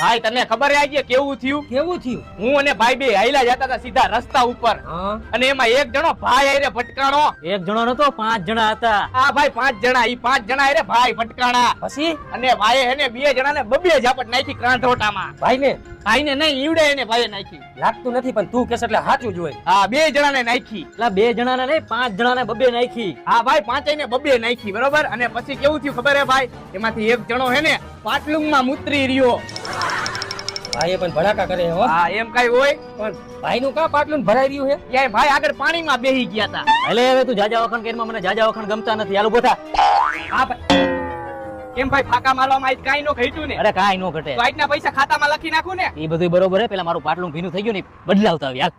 ભાઈ તને ખબર છે કેવું થયું? કેવું થયું? હું અને ભાઈ બે હાઈલા જતા હતા સીધા રસ્તા ઉપર, અને એમાં એક જણો ભાઈ હારે ભટકાણો. એક જણો નતો, 5 જણા હતા. હા ભાઈ 5 જણા, ઈ 5 જણા હારે ભાઈ ભટકાણા. પછી અને ભાઈએ હેને 2 જણાને બબે ઝાપટ નાખી ક્રાંઠોટામાં. ભાઈને ભાઈને નહીં, ઈવડે એને ભાઈએ નાખી. લાગતું નથી, પણ તું કેસ એટલે સાચું જ હોય. હા 2 જણાને નાખી. એટલે 2 જણાને નહીં, 5 જણાને બબે નાખી. હા ભાઈ 5 ને બબે નાખી, બરોબર. અને પછી કેવું થયું ખબર હે ભાઈ? એમાંથી એક જણો હે ને પાટલુંગમાં મુતરી રહ્યો. ભાઈએ પણ ભડાકા કરે હો. હા એમ કઈ હોય, પણ ભાઈનું કા પાટલું ભરાઈ રહ્યું છે? ક્યાંય ભાઈ આગળ પાણીમાં બેહી ગયા હતા. એટલે હવે તું જાજા વખણ કેરમાં, મને જાજા વખણ ગમતા નથી. હાલો બોથા. હા ભાઈ કેમ ભાઈ ફાકા માલવામાં આજ કાઈ નો ઘટ્યું ને? અરે કાઈ નો ઘટે. તો આજના પૈસા ખાતામાં લખી નાખું ને? એ બધું બરોબર હે, પેલા મારું પાટલું ભીનું થઈ ગયું ને, બદલાવતા આવી.